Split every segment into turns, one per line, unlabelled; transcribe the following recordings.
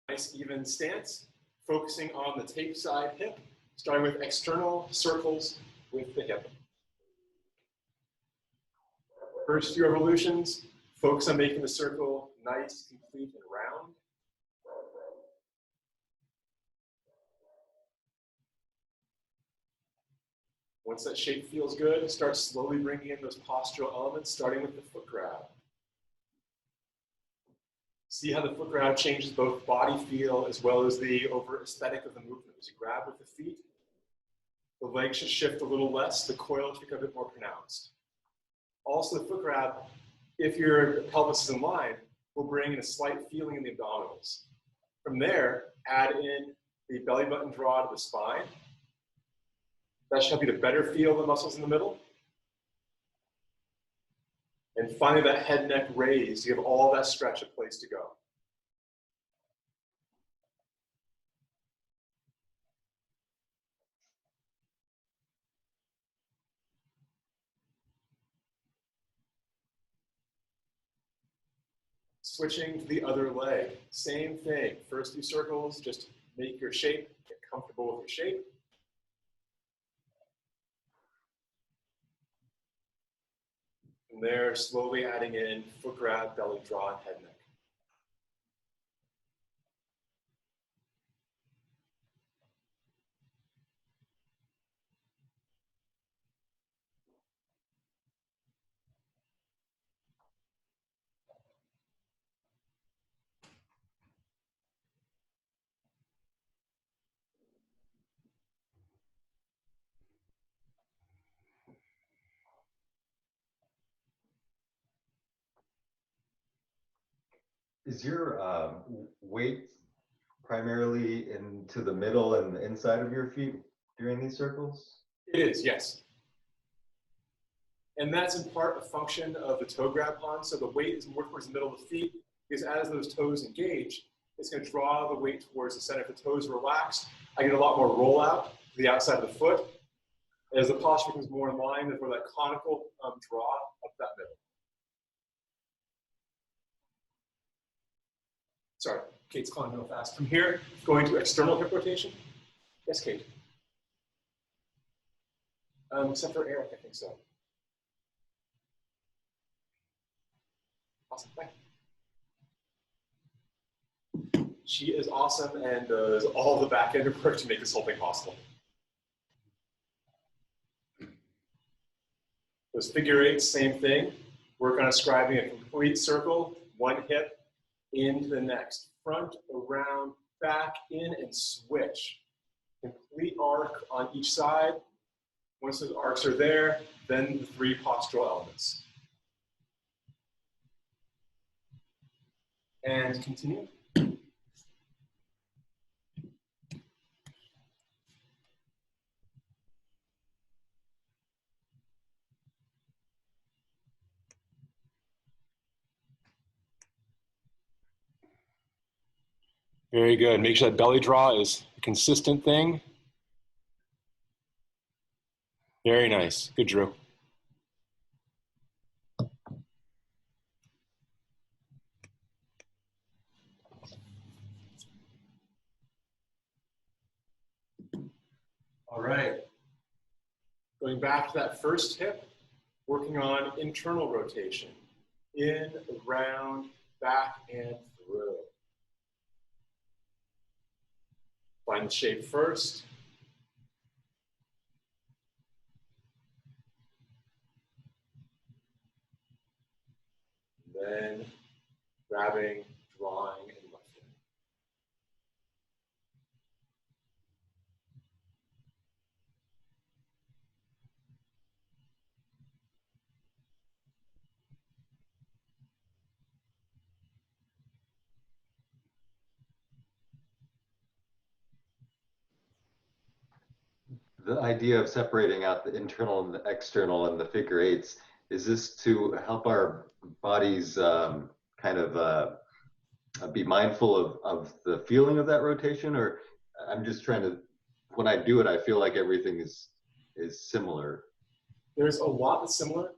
Nice even stance, focusing on the tape side hip, starting with external circles with the hip. First few revolutions, focus on making the circle nice, complete, and round. Once that shape feels good, start slowly bringing in those postural elements, starting with the foot grab. See how the foot grab changes both body feel as well as the over aesthetic of the movement. As you grab with the feet, the legs should shift a little less, the coil should become a bit more pronounced. Also the foot grab, if your pelvis is in line, will bring in a slight feeling in the abdominals. From there, add in the belly button draw to the spine. That should help you to better feel the muscles in the middle. And finally, that head neck raise, you have all that stretch a place to go. Switching to the other leg, same thing. First few circles, just make your shape, get comfortable with your shape. From there, slowly adding in foot grab, belly draw, and head neck.
Is your weight primarily into the middle and the inside of your feet during these circles?
It is, yes. And that's in part a function of the toe grab pond. So the weight is more towards the middle of the feet because as those toes engage, it's going to draw the weight towards the center. If the toes are relaxed, I get a lot more rollout to the outside of the foot. As the posture becomes more in line, there's more that conical draw up that middle. Sorry, Kate's calling real fast. From here, going to external hip rotation. Yes, Kate. Except for Eric, I think so. Awesome, thank you. She is awesome and does all the back end work to make this whole thing possible. Those figure eights, same thing. Work on describing a complete circle, one hip into the next. Front, around, back, in, and switch. Complete arc on each side. Once those arcs are there, then the three postural elements. And continue. Very good. Make sure that belly draw is a consistent thing. Very nice. Good, Drew. All right. Going back to that first hip, working on internal rotation. In, around, back, and through. Find the shape first. Then grabbing, drawing, and lifting.
The idea of separating out the internal and the external and the figure eights, is this to help our bodies be mindful of the feeling of that rotation? Or I'm just trying to, when I do it, I feel like everything is similar.
There's a lot that's similar.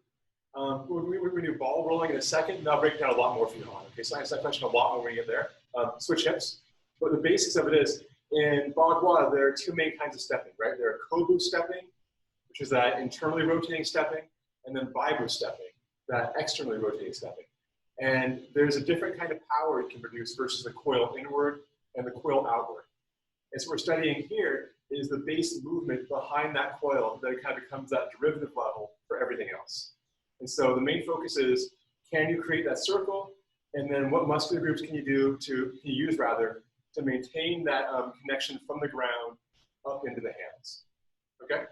When we do ball rolling in a second, and I'll break down a lot more for you on. Okay, so I answer that question a lot more when we get there. Switch hips. But the basics of it is, in Bagua, there are two main kinds of stepping, right? There are Kobu stepping, which is that internally rotating stepping, and then Baibu stepping, that externally rotating stepping. And there's a different kind of power it can produce versus the coil inward and the coil outward. And so what we're studying here is the base movement behind that coil that kind of becomes that derivative level for everything else. And so the main focus is, can you create that circle? And then what muscular groups can you use to maintain that connection from the ground up into the hands, okay?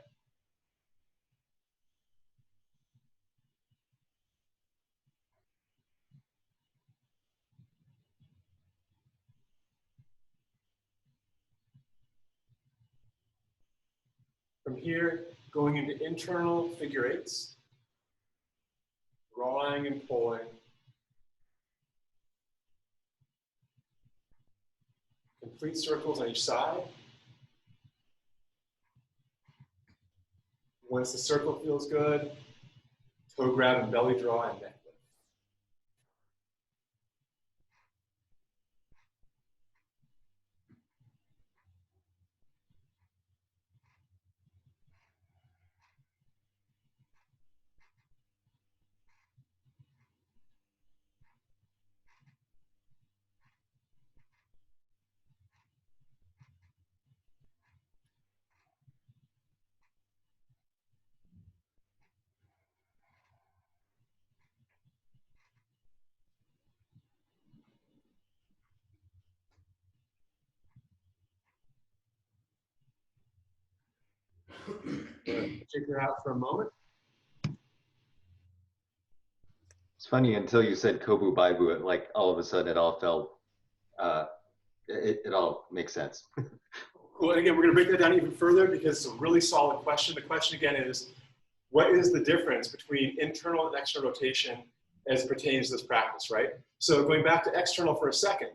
From here, going into internal figure eights, drawing and pulling, complete circles on each side. Once the circle feels good, toe grab and belly draw and neck lift. Check that out for a moment.
It's funny, until you said Kobu Baibu, it, like all of a sudden it all felt, it all makes sense.
Cool, and again, we're gonna break that down even further because it's a really solid question. The question again is, what is the difference between internal and external rotation as it pertains to this practice, right? So going back to external for a second,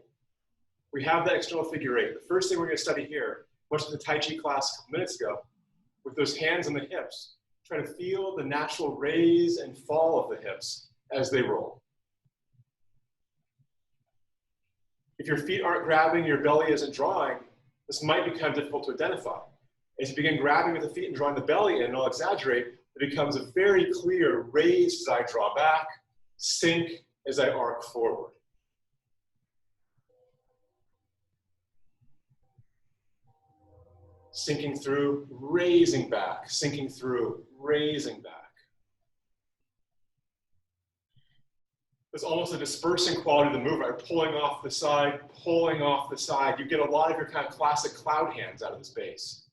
we have the external figure eight. The first thing we're gonna study here, much like the Tai Chi class a couple minutes ago, with those hands on the hips, try to feel the natural raise and fall of the hips as they roll. If your feet aren't grabbing, your belly isn't drawing, this might become difficult to identify. As you begin grabbing with the feet and drawing the belly in, and I'll exaggerate, it becomes a very clear raise as I draw back, sink as I arc forward. Sinking through, raising back, sinking through, raising back. There's almost a dispersing quality of the movement, right? Pulling off the side, pulling off the side. You get a lot of your kind of classic cloud hands out of this base.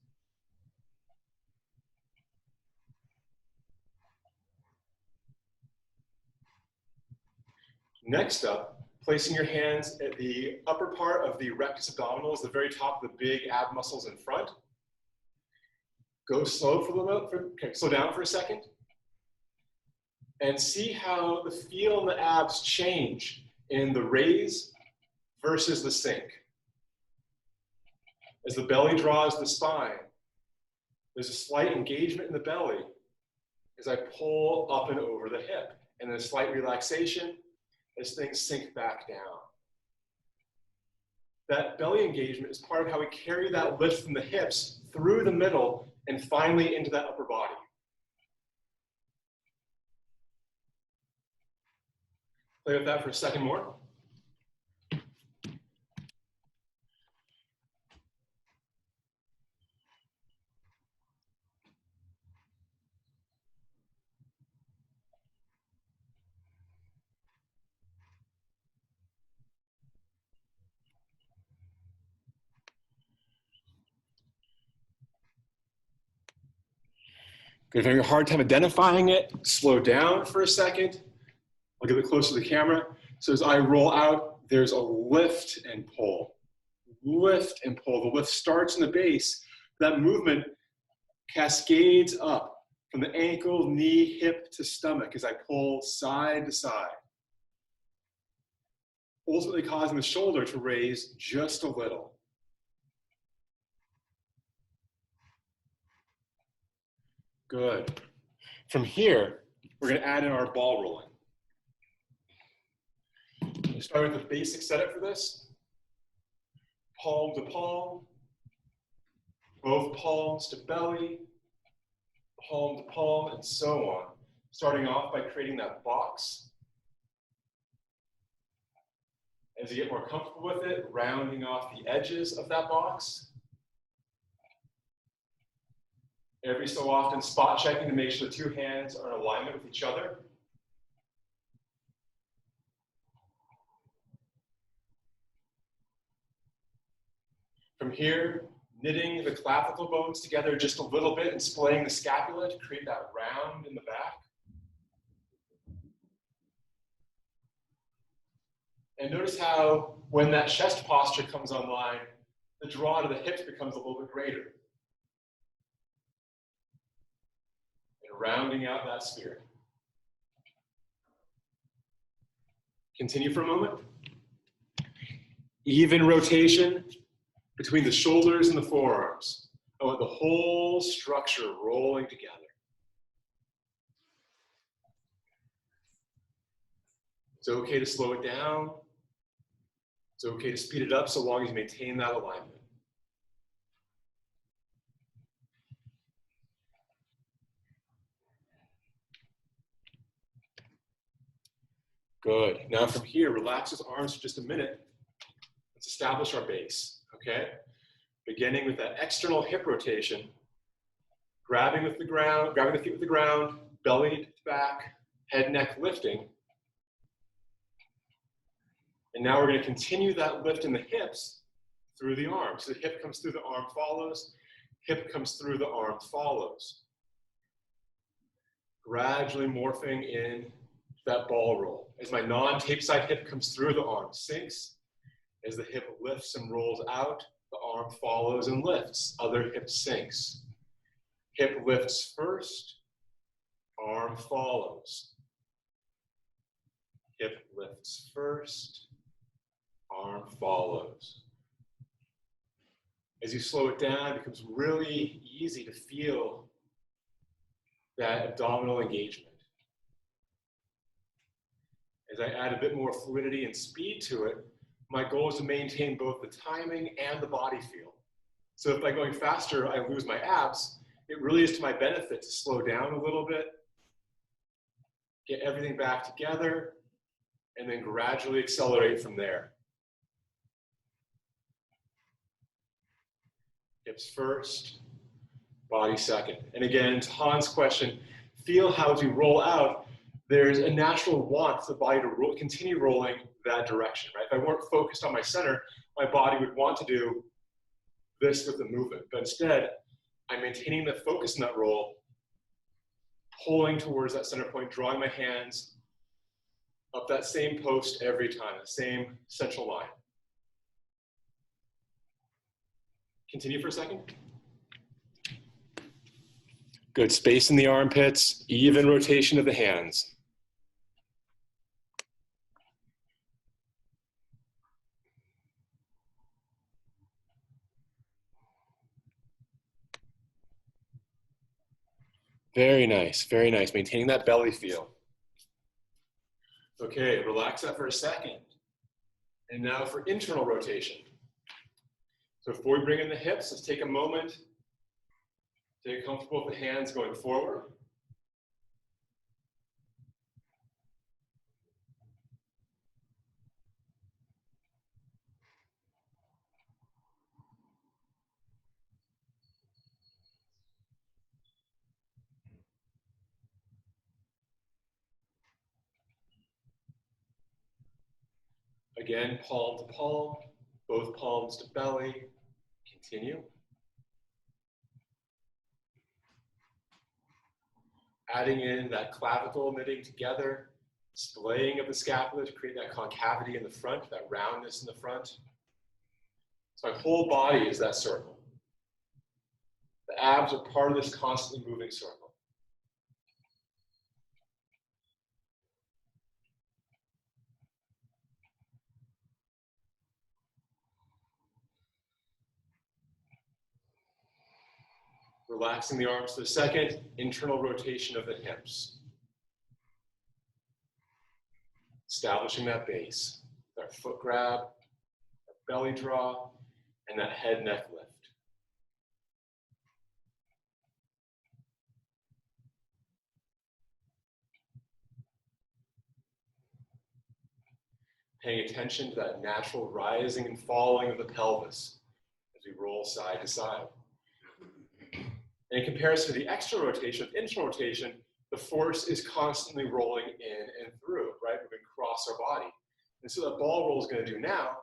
Next up, placing your hands at the upper part of the rectus abdominals, the very top of the big ab muscles in front. Go slow for a little bit, okay, slow down for a second. And see how the feel in the abs change in the raise versus the sink. As the belly draws the spine, there's a slight engagement in the belly as I pull up and over the hip, and then a slight relaxation as things sink back down. That belly engagement is part of how we carry that lift from the hips through the middle and finally into that upper body. Play with that for a second more. Good. If you're having a hard time identifying it, slow down for a second. I'll get it closer to the camera. So as I roll out, there's a lift and pull. Lift and pull. The lift starts in the base. That movement cascades up from the ankle, knee, hip to stomach as I pull side to side. Ultimately causing the shoulder to raise just a little. Good. From here, we're going to add in our ball rolling. We start with the basic setup for this. palm to palm, both palms to belly, palm to palm, and so on. Starting off by creating that box. As you get more comfortable with it, rounding off the edges of that box. Every so often, spot checking to make sure the two hands are in alignment with each other. From here, knitting the clavicle bones together just a little bit and splaying the scapula to create that round in the back. And notice how when that chest posture comes online, the draw to the hips becomes a little bit greater. And rounding out that sphere. Continue for a moment. Even rotation between the shoulders and the forearms. I want the whole structure rolling together. It's okay to slow it down. It's okay to speed it up so long as you maintain that alignment. Good. Now from here, relax his arms for just a minute. Let's establish our base, okay? Beginning with that external hip rotation, grabbing with the ground, grabbing the feet with the ground, belly back, head, neck lifting. And now we're going to continue that lift in the hips through the arms. So the hip comes through, the arm follows. Hip comes through, the arm follows. Gradually morphing in that ball roll. As my non-tape side hip comes through, the arm sinks. As the hip lifts and rolls out, the arm follows and lifts. Other hip sinks. Hip lifts first, arm follows. Hip lifts first, arm follows. As you slow it down, it becomes really easy to feel that abdominal engagement. As I add a bit more fluidity and speed to it, my goal is to maintain both the timing and the body feel. So if by going faster, I lose my abs, it really is to my benefit to slow down a little bit, get everything back together, and then gradually accelerate from there. Hips first, body second. And again, to Han's question, feel how as we roll out, there's a natural want for the body to continue rolling that direction, right? If I weren't focused on my center, my body would want to do this with the movement. But instead, I'm maintaining the focus in that roll, pulling towards that center point, drawing my hands up that same post every time, the same central line. Continue for a second. Good, space in the armpits, even rotation of the hands. Very nice, very nice. Maintaining that belly feel. Okay, relax that for a second. And now for internal rotation. So before we bring in the hips, let's take a moment to get comfortable with the hands going forward. Again, palm to palm, both palms to belly. Continue. Adding in that clavicle knitting together, splaying of the scapula to create that concavity in the front, that roundness in the front. So my whole body is that circle. The abs are part of this constantly moving circle. Relaxing the arms for a second, internal rotation of the hips. Establishing that base, our foot grab, our belly draw, and that head neck lift. Paying attention to that natural rising and falling of the pelvis as we roll side to side. And in comparison to the external rotation, internal rotation, the force is constantly rolling in and through, right? Moving across our body. And so what ball roll is going to do now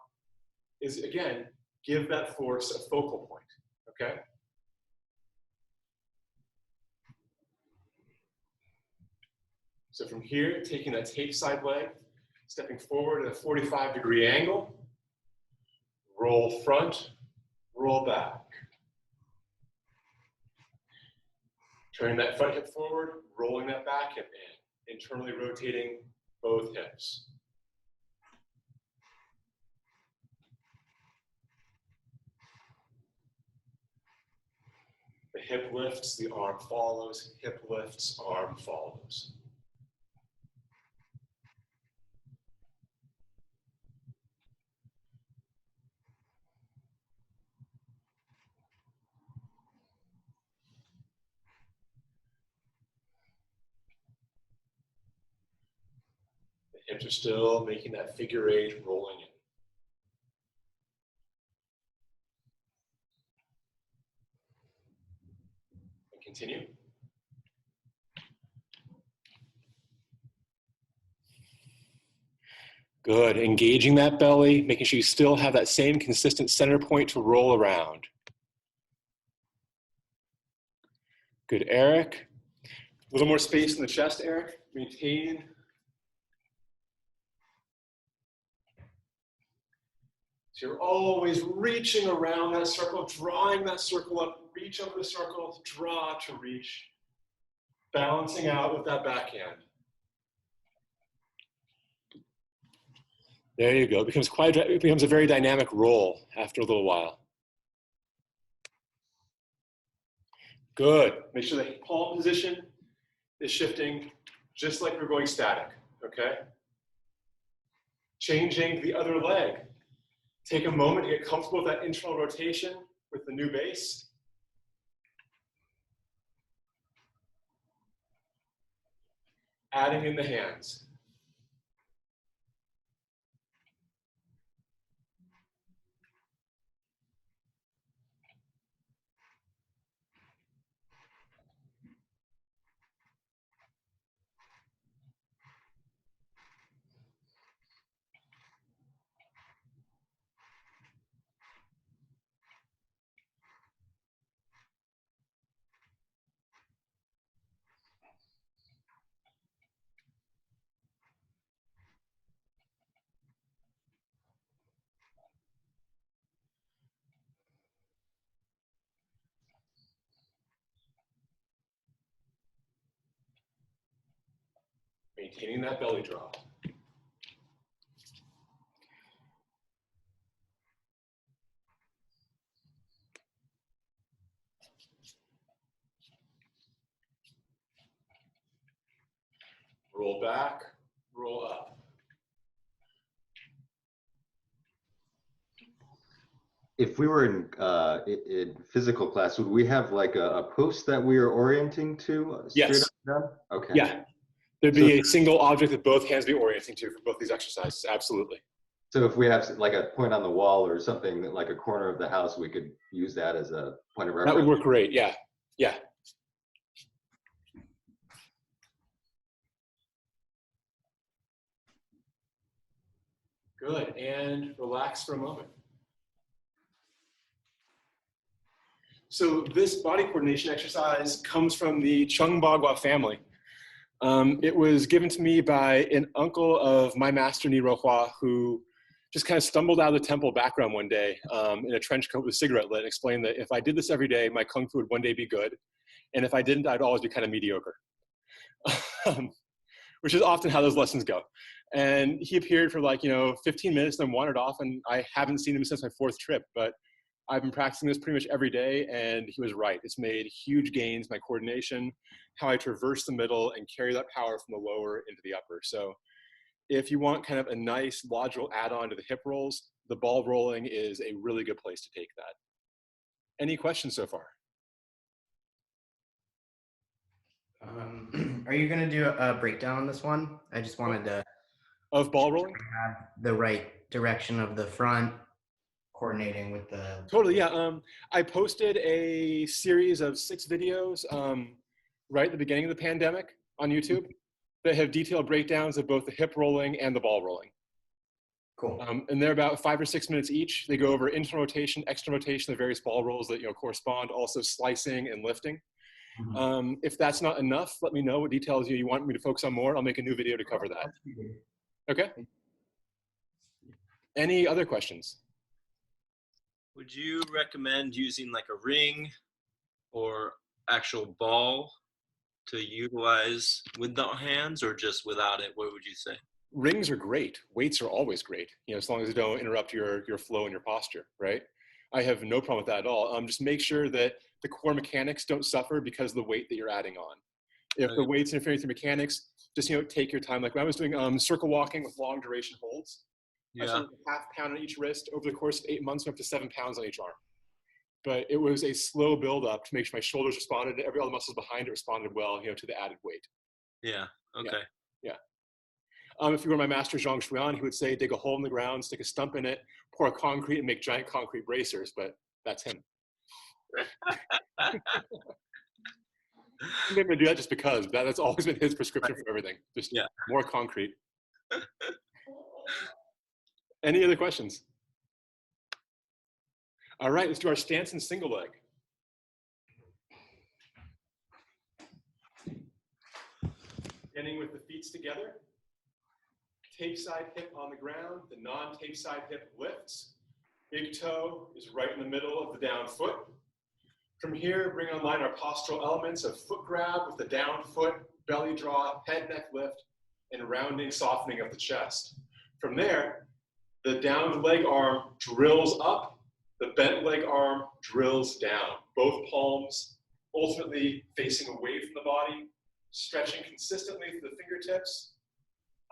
is, again, give that force a focal point, okay? So from here, taking that tape side leg, stepping forward at a 45-degree angle, roll front, roll back. Turning that front hip forward, rolling that back hip in, internally rotating both hips. The hip lifts, the arm follows, hip lifts, arm follows. The hips are still making that figure eight, rolling in. And continue. Good, engaging that belly, making sure you still have that same consistent center point to roll around. Good, Eric. A little more space in the chest, Eric. Maintain. So you're always reaching around that circle, drawing that circle up, reach over the circle, draw to reach, balancing out with that backhand. There you go. It becomes a very dynamic roll after a little while. Good. Make sure the palm position is shifting just like we're going static, okay? Changing the other leg. Take a moment to get comfortable with that internal rotation with the new base. Adding in the hands. Maintaining that belly draw. Roll back, roll up.
If we were in physical class, would we have like a post that we are orienting to?
Yes.
Up and down? Okay.
Yeah. There'd be a single object that both hands be orienting to for both these exercises. Absolutely.
So if we have like a point on the wall or something like a corner of the house, we could use that as a point of reference.
That would work great. Yeah. Yeah. Good. And relax for a moment. So this body coordination exercise comes from the Bagua family. It was given to me by an uncle of my master Nirohua, who just kind of stumbled out of the temple background one day in a trench coat with a cigarette lit and explained that if I did this every day, my kung fu would one day be good. And if I didn't, I'd always be kind of mediocre, which is often how those lessons go. And he appeared for 15 minutes and then wandered off, and I haven't seen him since my fourth trip, but I've been practicing this pretty much every day, and he was right. It's made huge gains, my coordination, how I traverse the middle and carry that power from the lower into the upper. So if you want kind of a nice logical add-on to the hip rolls, the ball rolling is a really good place to take that. Any questions so far?
Are you going to do a breakdown on this one? I just wanted to
Of ball rolling?
have the right direction of the front coordinating with the...
Totally, yeah. I posted a series of 6 videos right at the beginning of the pandemic on YouTube that have detailed breakdowns of both the hip rolling and the ball rolling.
Cool.
And they're about 5 or 6 minutes each. They go over internal rotation, external rotation, the various ball rolls that correspond, also slicing and lifting. If that's not enough, let me know what details you want me to focus on more. I'll make a new video to cover that. Okay. Any other questions?
Would you recommend using like a ring or actual ball to utilize with the hands, or just without it? What would you say?
Rings are great. Weights are always great, as long as they don't interrupt your flow and your posture, right? I have no problem with that at all. Just make sure that the core mechanics don't suffer because of the weight that you're adding on. If the weight's interfering with the mechanics, just take your time. Like when I was doing circle walking with long duration holds, I started with ½ pound on each wrist. Over the course of 8 months, I'm up to 7 pounds on each arm. But it was a slow build up to make sure my shoulders responded, every other muscles behind it responded well, to the added weight.
Yeah. Okay.
Yeah. If you were my master Zhang Shuyan, he would say, dig a hole in the ground, stick a stump in it, pour a concrete, and make giant concrete bracers. But that's him. I'm going to do that just because that's always been his prescription for everything. Just more concrete. Any other questions? All right, let's do our stance and single leg. Beginning with the feet together. Tape side hip on the ground, the non-tape side hip lifts. Big toe is right in the middle of the down foot. From here, bring online our postural elements of foot grab with the down foot, belly draw, head neck lift, and rounding softening of the chest. From there, the downed leg arm drills up, the bent leg arm drills down. Both palms ultimately facing away from the body, stretching consistently through the fingertips.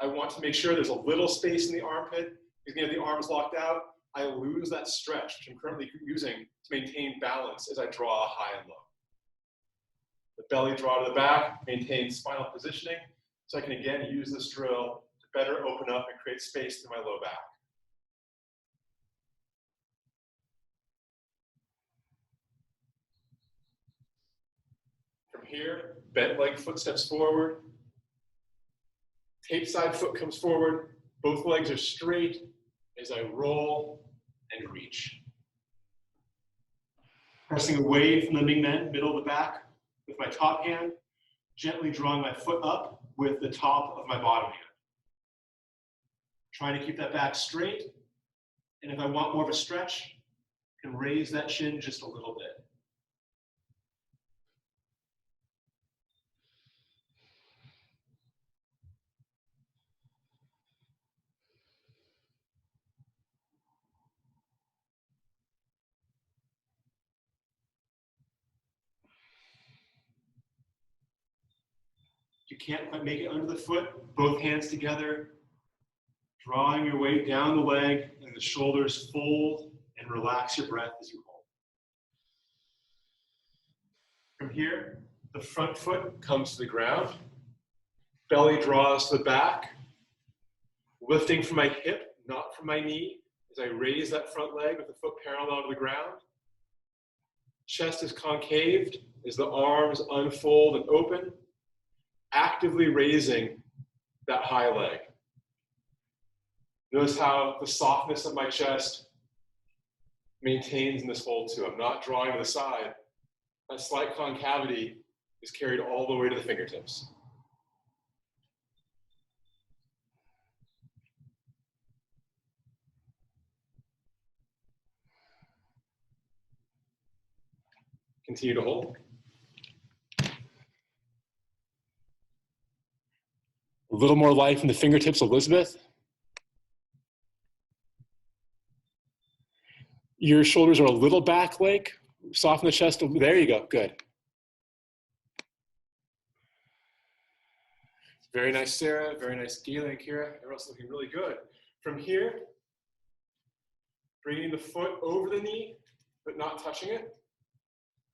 I want to make sure there's a little space in the armpit, because if the arm's locked out, I lose that stretch, which I'm currently using to maintain balance as I draw high and low. The belly draw to the back, maintain spinal positioning, so I can again use this drill to better open up and create space through my low back. From here, bent leg foot steps forward. Tape side foot comes forward. Both legs are straight as I roll and reach. Pressing away from the mingmen, middle of the back, with my top hand, gently drawing my foot up with the top of my bottom hand. Trying to keep that back straight, and if I want more of a stretch, I can raise that chin just a little bit. You can't quite make it under the foot, both hands together, drawing your weight down the leg, and the shoulders fold and relax your breath as you hold. From here, the front foot comes to the ground, belly draws to the back, lifting from my hip, not from my knee, as I raise that front leg with the foot parallel to the ground. Chest is concaved as the arms unfold and open, actively raising that high leg. Notice how the softness of my chest maintains in this hold too. I'm not drawing to the side. That slight concavity is carried all the way to the fingertips. Continue to hold. A little more life in the fingertips, Elizabeth. Your shoulders are a little back, Lake. Soften the chest. There you go. Good. Very nice, Sarah. Very nice, Galen and Kira. Everyone's looking really good. From here, bringing the foot over the knee, but not touching it.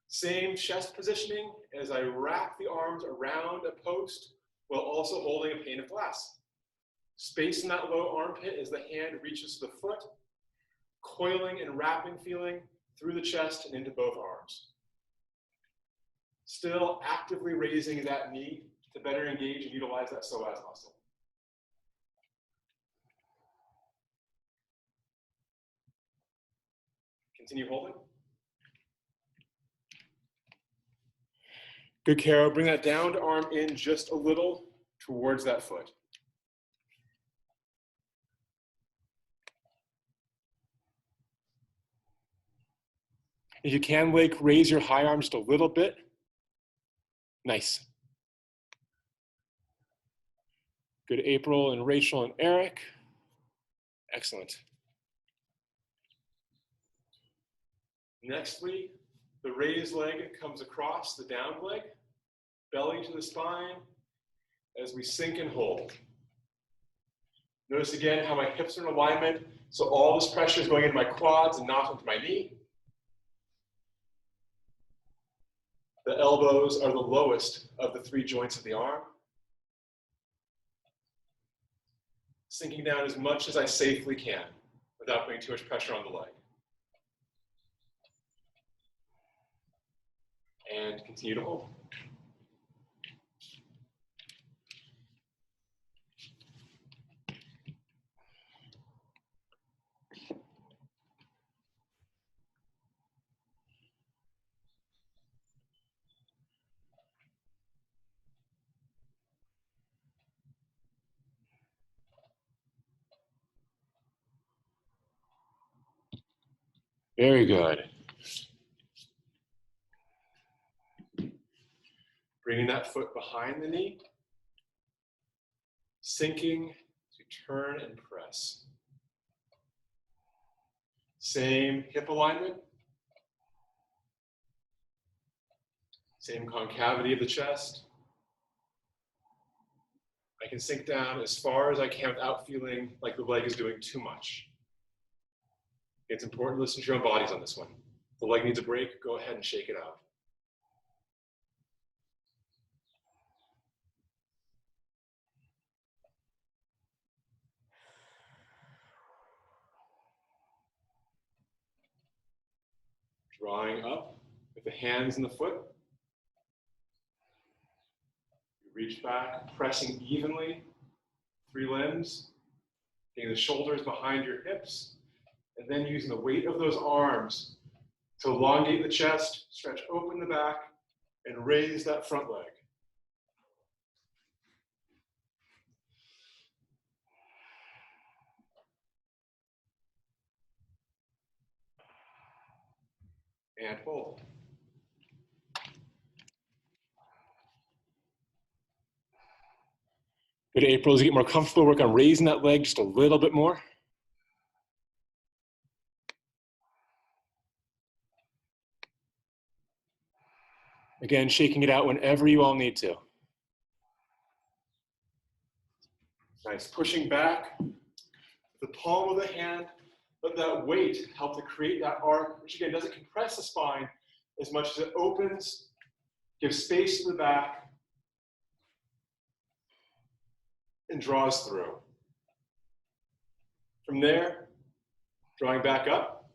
Same chest positioning as I wrap the arms around a post while also holding a pane of glass. Space in that low armpit as the hand reaches the foot, coiling and wrapping feeling through the chest and into both arms. Still actively raising that knee to better engage and utilize that psoas muscle. Continue holding. Good, Caro. Bring that down arm in just a little towards that foot. If you can, Blake, raise your high arm just a little bit. Nice. Good, April and Rachel and Eric. Excellent. Nextly, the raised leg comes across the down leg, belly to the spine, as we sink and hold. Notice again how my hips are in alignment, so all this pressure is going into my quads and not into my knee. The elbows are the lowest of the three joints of the arm. Sinking down as much as I safely can without putting too much pressure on the leg. And continue to hold. Very good. Bringing that foot behind the knee, sinking to turn and press. Same hip alignment, same concavity of the chest. I can sink down as far as I can without feeling like the leg is doing too much. It's important to listen to your own bodies on this one. If the leg needs a break, go ahead and shake it out. Drawing up with the hands and the foot. You reach back, pressing evenly, three limbs, getting the shoulders behind your hips, and then using the weight of those arms to elongate the chest, stretch open the back, and raise that front leg. And hold. Good, April. As you get more comfortable, work on raising that leg just a little bit more. Again, shaking it out whenever you all need to. Nice. Pushing back. The palm of the hand, let that weight help to create that arc, which again doesn't compress the spine as much as it opens, gives space to the back, and draws through. From there, drawing back up,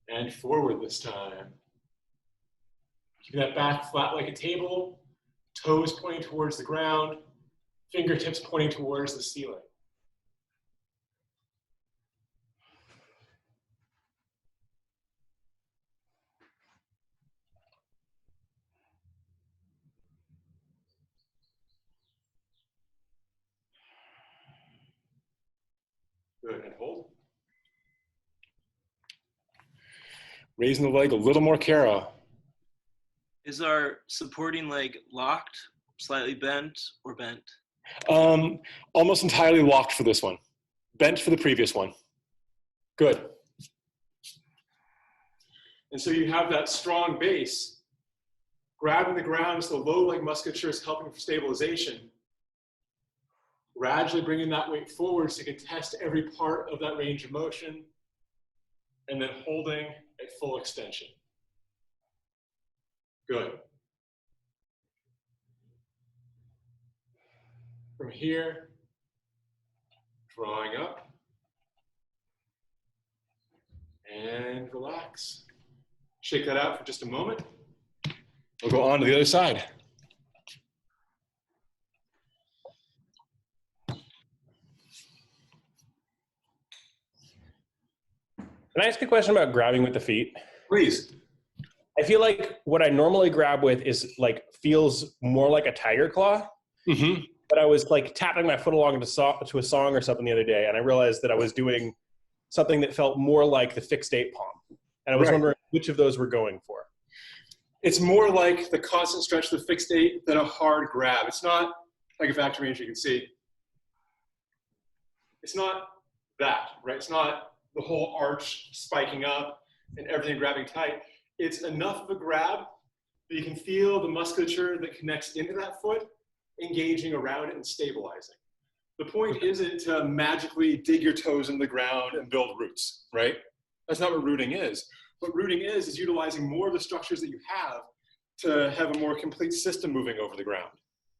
and forward this time. Keep that back flat like a table, toes pointing towards the ground, fingertips pointing towards the ceiling. Good, and hold. Raising the leg a little more, Kara.
Is our supporting leg locked, slightly bent, or bent?
Almost entirely locked for this one. Bent for the previous one. Good. And so you have that strong base, grabbing the ground as the low leg musculature is helping for stabilization. Gradually bringing that weight forward so you can test every part of that range of motion, and then holding at full extension. Good. From here, drawing up, and relax. Shake that out for just a moment. We'll go on to the other side.
Can I ask a question about grabbing with the feet?
Please.
I feel like what I normally grab with is like feels more like a tiger claw.
Mm-hmm.
But I was like tapping my foot along to a song or something the other day, and I realized that I was doing something that felt more like the fixed 8 palm. And I was wondering which of those we're going for.
It's more like the constant stretch of the fixed 8 than a hard grab. It's not like a factory range you can see. It's not that, right? It's not the whole arch spiking up and everything grabbing tight. It's enough of a grab that you can feel the musculature that connects into that foot engaging around it and stabilizing. The point isn't to magically dig your toes in the ground and build roots, right? That's not what rooting is. What rooting is utilizing more of the structures that you have to have a more complete system moving over the ground.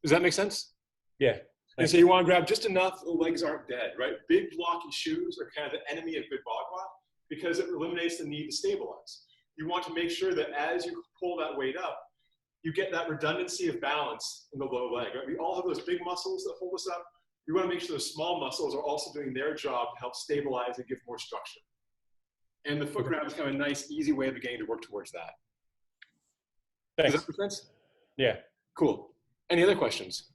Does that make sense?
Yeah.
And so you want to grab just enough the legs aren't dead, right? Big blocky shoes are kind of the enemy of good Bagua because it eliminates the need to stabilize. You want to make sure that as you pull that weight up, you get that redundancy of balance in the low leg, right? We all have those big muscles that hold us up. You want to make sure those small muscles are also doing their job to help stabilize and give more structure. And the foot grab is kind of a nice, easy way of beginning to work towards that.
Thanks.
Does that make sense?
Yeah.
Cool. Any other questions?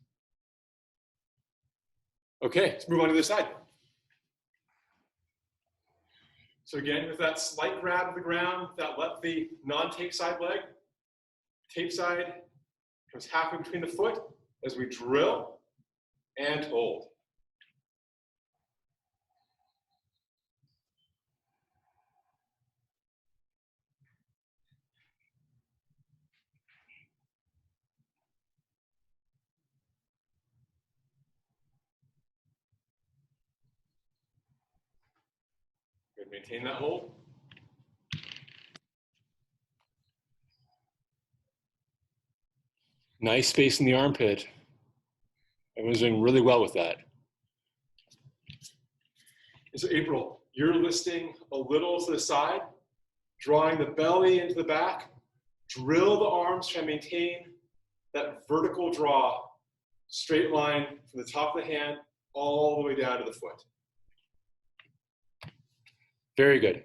Okay, let's move on to the side. So again, with that slight grab of the ground, the non-tape side leg, tape side comes halfway between the foot as we drill and hold. Good, maintain that hold. Nice space in the armpit. Everyone's doing really well with that. And so April, you're listing a little to the side, drawing the belly into the back, drill the arms, try to maintain that vertical draw, straight line from the top of the hand all the way down to the foot. Very good.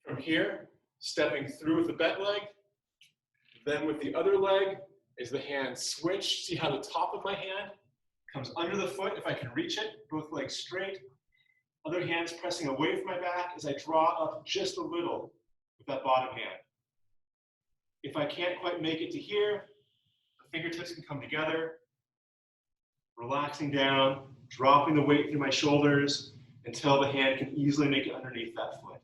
From here, stepping through with the bent leg, then with the other leg, is the hand switch. See how the top of my hand comes under the foot if I can reach it, both legs straight. Other hand's pressing away from my back as I draw up just a little with that bottom hand. If I can't quite make it to here, the fingertips can come together, relaxing down, dropping the weight through my shoulders until the hand can easily make it underneath that foot.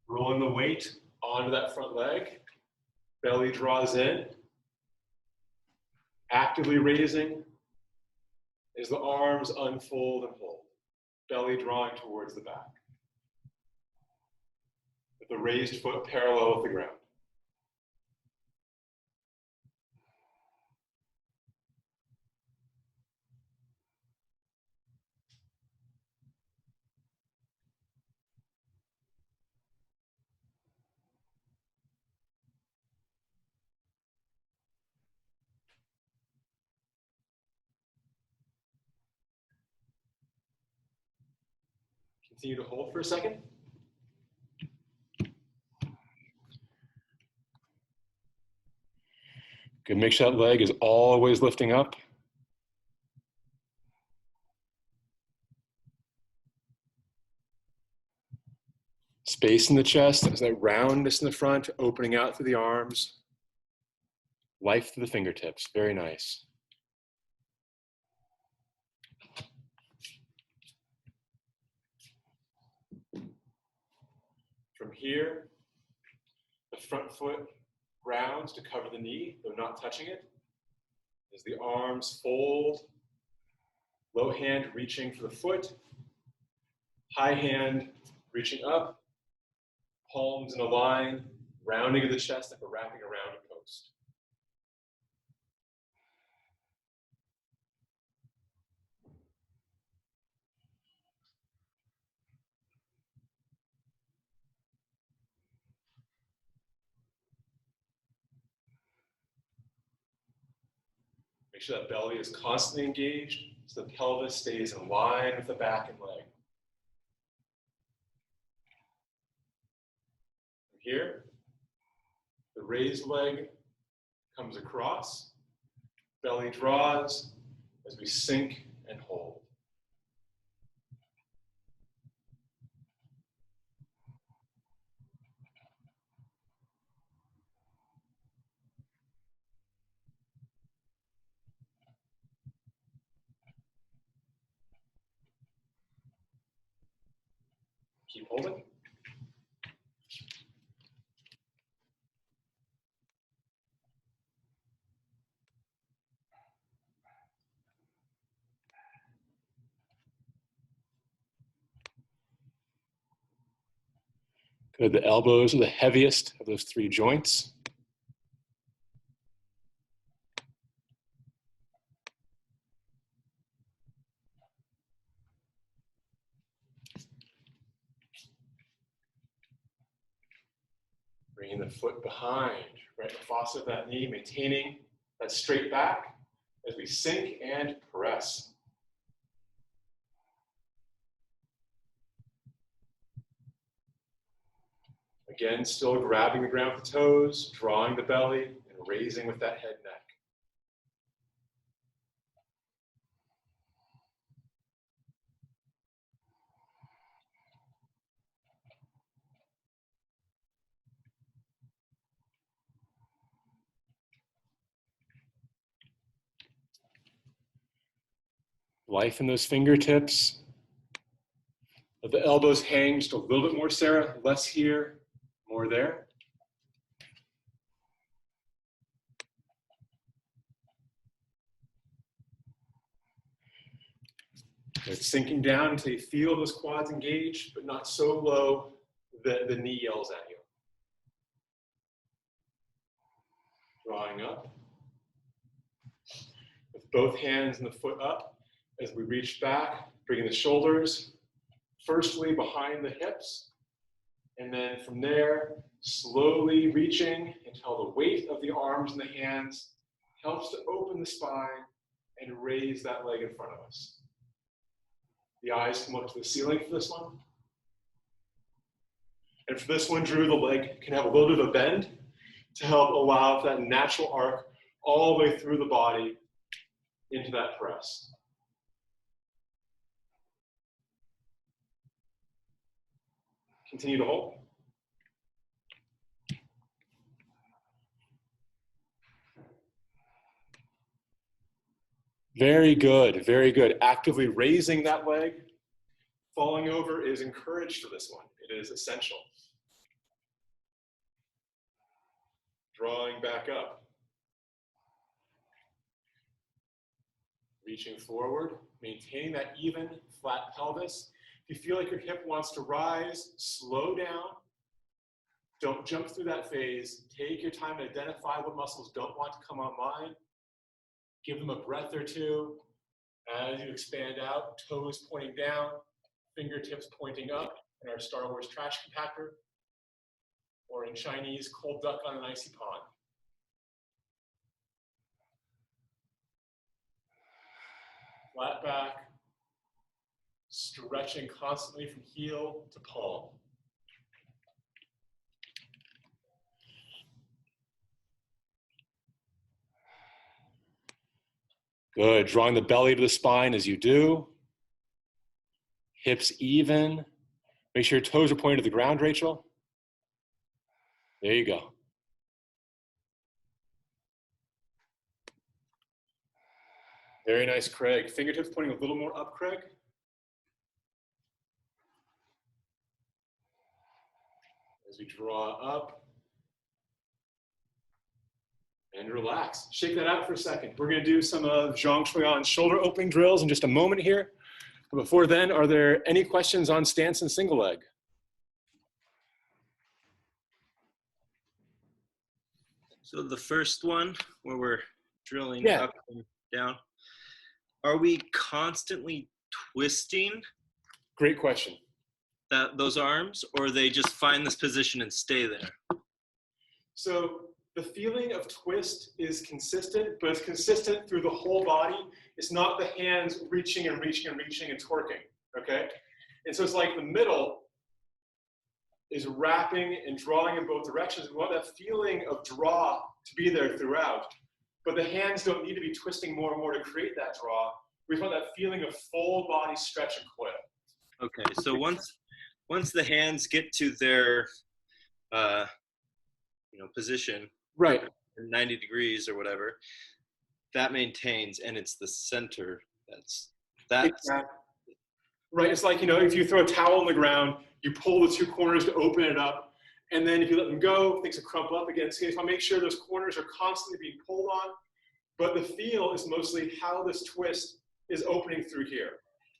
Rolling the weight onto that front leg, belly draws in, actively raising as the arms unfold and hold, belly drawing towards the back, with the raised foot parallel with the ground. Continue to hold for a second. Good, make sure that leg is always lifting up. space in the chest, there's that roundness in the front, opening out through the arms. Life through the fingertips, very nice. From here, the front foot rounds to cover the knee, though not touching it. As the arms fold, low hand reaching for the foot, high hand reaching up, palms in a line, rounding of the chest like we're wrapping around a post. Make sure that belly is constantly engaged so the pelvis stays in line with the back and leg. From here, the raised leg comes across, belly draws as we sink and hold. Keep holding. Good, the elbows are the heaviest of those three joints. Bringing the foot behind, right in the fossa of that knee, maintaining that straight back as we sink and press. Again, still grabbing the ground with the toes, drawing the belly, and raising with that head neck. Life in those fingertips. Let the elbows hang just a little bit more, Sarah. Less here, more there. It's sinking down until you feel those quads engaged, but not so low that the knee yells at you. Drawing up. With both hands and the foot up as we reach back, bringing the shoulders firstly behind the hips, and then from there, slowly reaching until the weight of the arms and the hands helps to open the spine and raise that leg in front of us. The eyes come up to the ceiling for this one. And for this one, Drew, the leg can have a little bit of a bend to help allow for that natural arc all the way through the body into that press. Continue to hold. Very good, very good. Actively raising that leg. Falling over is encouraged for this one. It is essential. Drawing back up. Reaching forward, maintaining that even, flat pelvis. If you feel like your hip wants to rise, slow down. Don't jump through that phase. Take your time to identify what muscles don't want to come online. Give them a breath or two. As you expand out, toes pointing down, fingertips pointing up in our Star Wars trash compactor, or in Chinese, cold duck on an icy pond. Flat back, stretching constantly from heel to palm. Good, drawing the belly to the spine as you do. Hips even, Make sure your toes are pointed to the ground, Rachel. There you go. Very nice, Craig. Fingertips pointing a little more up, Craig. As we draw up and relax. Shake that out for a second. We're going to do some of Zhang Shuiyan's shoulder opening drills in just a moment here. But before then, are there any questions on stance and single leg?
So the first one, where we're drilling
Yeah.
up and down, are we constantly twisting
Great question.
those arms, or they just find this position and stay there?
So the feeling of twist is consistent, but it's consistent through the whole body. It's not the hands reaching and reaching and reaching and twerking, okay? And so it's like the middle is wrapping and drawing in both directions. We want that feeling of draw to be there throughout, but the hands don't need to be twisting more and more to create that draw. We want that feeling of full body stretch and coil.
Okay, so once the hands get to their position,
Right.
90 degrees or whatever, that maintains, and it's the center that's
Exactly. Right, it's like, if you throw a towel on the ground, you pull the two corners to open it up, and then if you let them go, things will crumple up again. So you want to make sure those corners are constantly being pulled on, but the feel is mostly how this twist is opening through here.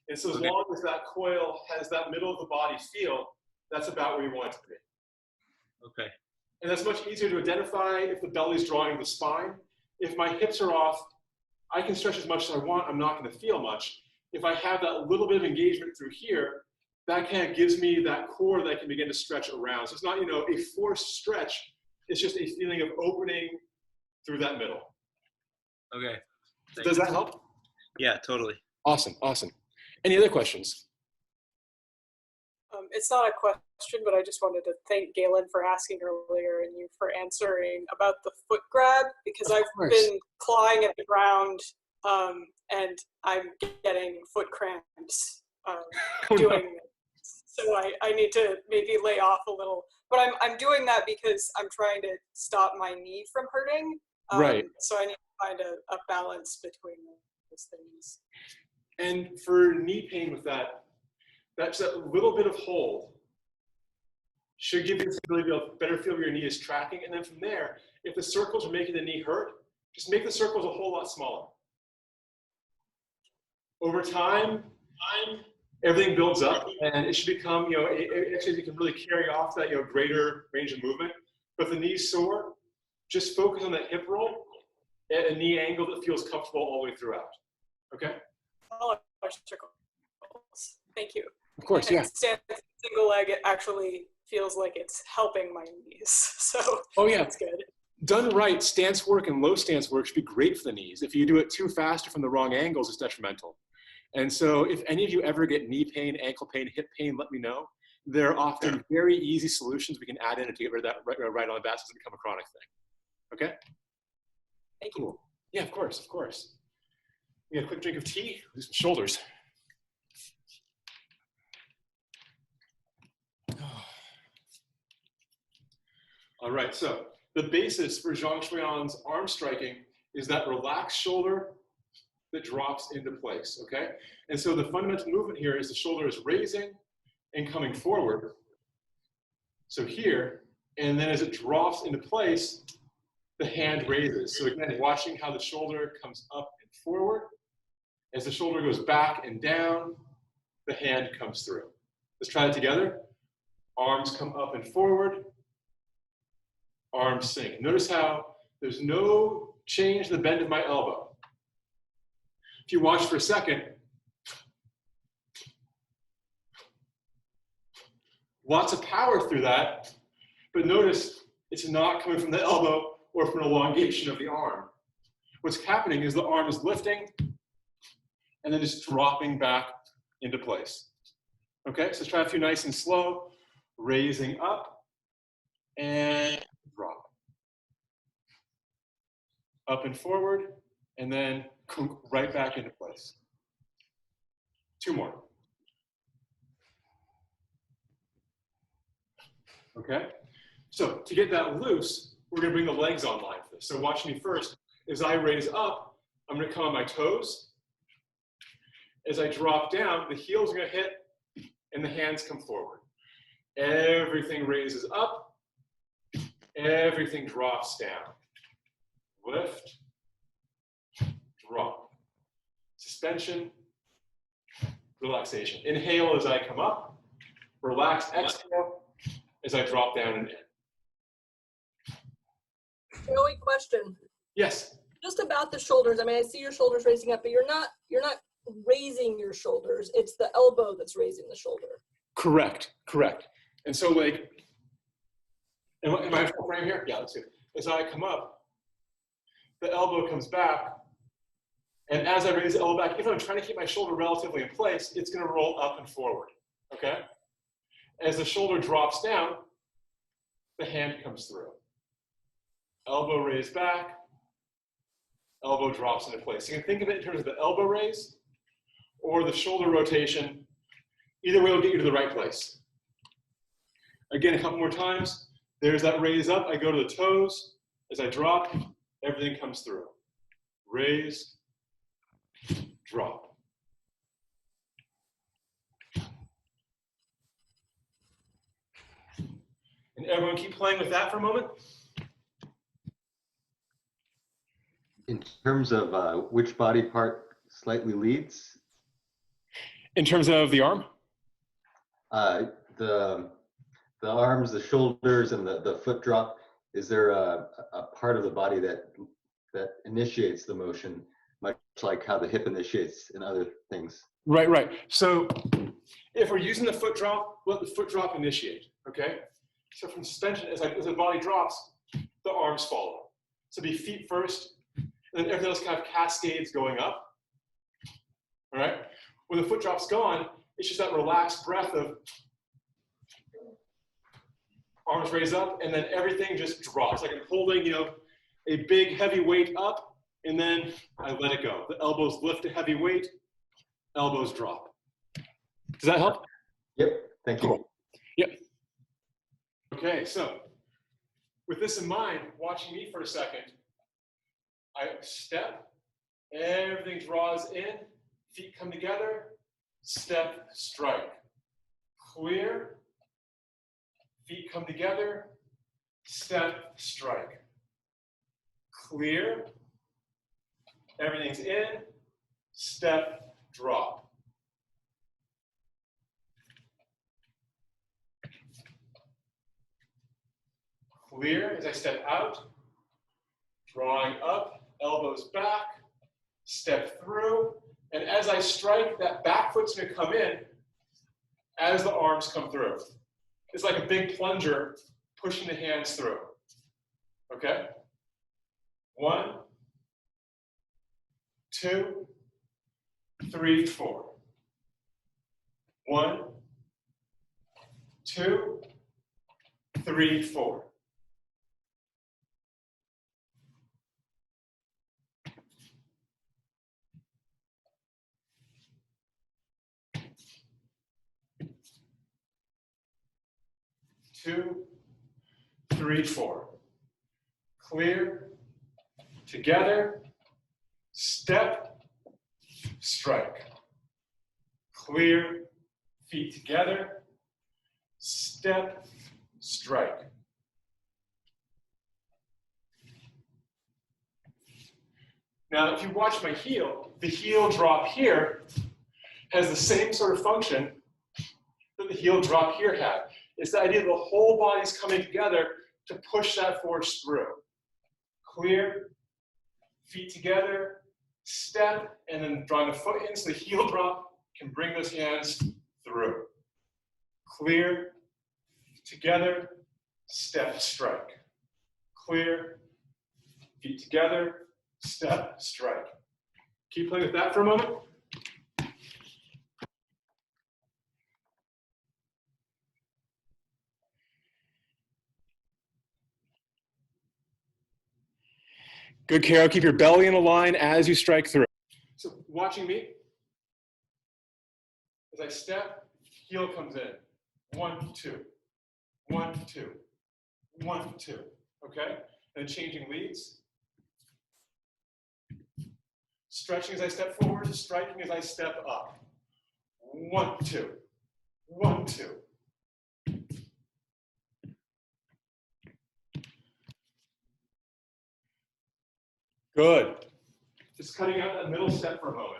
And so as long as that coil has that middle of the body feel, that's about where you want it to be.
Okay.
And that's much easier to identify if the belly's drawing the spine. If my hips are off, I can stretch as much as I want, I'm not going to feel much. If I have that little bit of engagement through here, that kind of gives me that core that I can begin to stretch around. So it's not, a forced stretch, it's just a feeling of opening through that middle.
Okay.
Does that help?
Yeah, totally.
Awesome, awesome. Any other questions?
It's not a question, but I just wanted to thank Galen for asking earlier and you for answering about the foot grab, because I've been clawing at the ground and I'm getting foot cramps doing it. So I need to maybe lay off a little. But I'm doing that because I'm trying to stop my knee from hurting.
Right.
So I need to find a balance between those things.
And for knee pain with that's that little bit of hold should give you the ability to better feel where your knee is tracking. And then from there, if the circles are making the knee hurt, just make the circles a whole lot smaller. Over time, everything builds up and it should become, actually you can really carry off that, greater range of movement. But if the knee's sore, just focus on that hip roll at a knee angle that feels comfortable all the way throughout. Okay?
All our circles. Thank you.
Of course, yeah.
Single leg, it actually feels like it's helping my knees. So that's good.
Done right, stance work and low stance work should be great for the knees. If you do it too fast or from the wrong angles, it's detrimental. And so if any of you ever get knee pain, ankle pain, hip pain, let me know. There are often very easy solutions we can add in to get rid of that right on the bat so it doesn't become a chronic thing. Okay?
Thank you.
Cool. Yeah, of course, of course. We get a quick drink of tea, do some shoulders. All right, so the basis for Zhang Shuiyan's arm striking is that relaxed shoulder that drops into place, okay? And so the fundamental movement here is the shoulder is raising and coming forward. So here, and then as it drops into place, the hand raises. So again, watching how the shoulder comes up and forward. As the shoulder goes back and down, the hand comes through. Let's try it together. Arms come up and forward. Arms sink. Notice how there's no change in the bend of my elbow. If you watch for a second, lots of power through that, but notice it's not coming from the elbow or from an elongation of the arm. What's happening is the arm is lifting and then just dropping back into place. Okay, so let's try a few nice and slow. Raising up and drop. Up and forward, and then right back into place. Two more. Okay? So to get that loose, we're going to bring the legs online for this. So watch me first. As I raise up, I'm going to come on my toes. As I drop down, the heels are going to hit and the hands come forward. Everything raises up. Everything drops down. Lift, drop. Suspension, relaxation. Inhale as I come up. Relax, exhale as I drop down and in.
Joey, question.
Yes.
Just about the shoulders. I mean, I see your shoulders raising up, but you're not raising your shoulders. It's the elbow that's raising the shoulder.
Correct. And so like, am I full frame here? Yeah, let's see. As I come up, the elbow comes back, and as I raise the elbow back, if I'm trying to keep my shoulder relatively in place, it's going to roll up and forward, okay? As the shoulder drops down, the hand comes through. Elbow raised back, elbow drops into place. You can think of it in terms of the elbow raise or the shoulder rotation. Either way will get you to the right place. Again, a couple more times. There's that raise up. I go to the toes. As I drop, everything comes through. Raise, drop. And everyone keep playing with that for a moment.
In terms of which body part slightly leads?
In terms of the arm?
The arms, the shoulders, and the foot drop. Is there a part of the body that initiates the motion, much like how the hip initiates in other things?
Right. So if we're using the foot drop, let the foot drop initiate, okay? So from suspension, as the body drops, the arms follow. So be feet first, and then everything else kind of cascades going up, all right? When the foot drop's gone, it's just that relaxed breath of arms raise up, and then everything just drops. Like I'm holding, a big heavy weight up, and then I let it go. The elbows lift a heavy weight, elbows drop. Does that help?
Yep, thank you.
Cool. Yep. Okay, so with this in mind, watching me for a second, I step, everything draws in, feet come together, step, strike. Clear, feet come together, step, strike. Clear, everything's in, step, drop. Clear as I step out, drawing up, elbows back, step through, and as I strike, that back foot's gonna come in as the arms come through. It's like a big plunger pushing the hands through, okay? 1, 2, 3, 4. 1, 2, 3, 4. Two, 3, 4. Clear, together, step, strike. Clear, feet together, step, strike. Now, if you watch my heel, the heel drop here has the same sort of function that the heel drop here had. It's the idea that the whole body's coming together to push that force through. Clear, feet together, step, and then drawing the foot in so the heel drop can bring those hands through. Clear, together, step, strike. Clear, feet together, step, strike. Keep playing with that for a moment. Good, Carol. Keep your belly in a line as you strike through. So watching me, as I step, heel comes in. 1, 2. 1, 2, 1, 2. Okay? And changing leads. Stretching as I step forward, striking as I step up. 1, 2, 1, 2. Good. Just cutting out that middle step for a moment.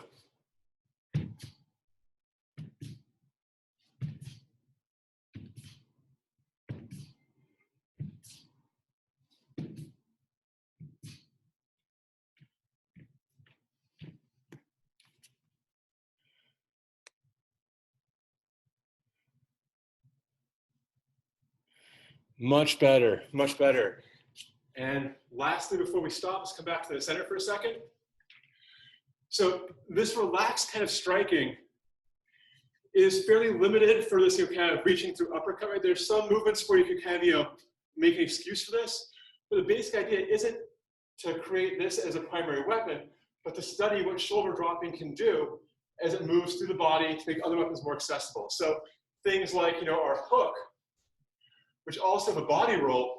Much better, much better. And lastly, before we stop, let's come back to the center for a second. So this relaxed kind of striking is fairly limited for this kind of reaching through uppercut. Right? There's some movements where you can kind of make an excuse for this, but the basic idea isn't to create this as a primary weapon, but to study what shoulder dropping can do as it moves through the body to make other weapons more accessible. So things like our hook, which also have a body roll,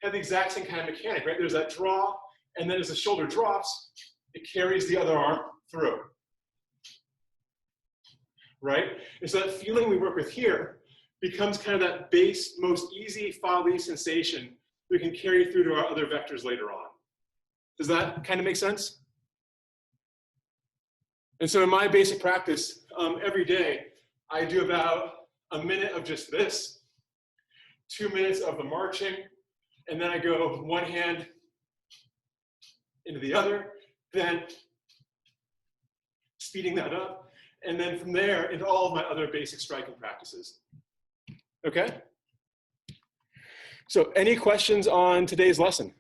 have the exact same kind of mechanic, right? There's that draw, and then as the shoulder drops, it carries the other arm through, right? And so that feeling we work with here becomes kind of that base, most easy fa-li sensation we can carry through to our other vectors later on. Does that kind of make sense? And so in my basic practice, every day, I do about a minute of just this, 2 minutes of the marching, and then I go one hand into the other, then speeding that up, and then from there into all of my other basic striking practices. Okay? So any questions on today's lesson?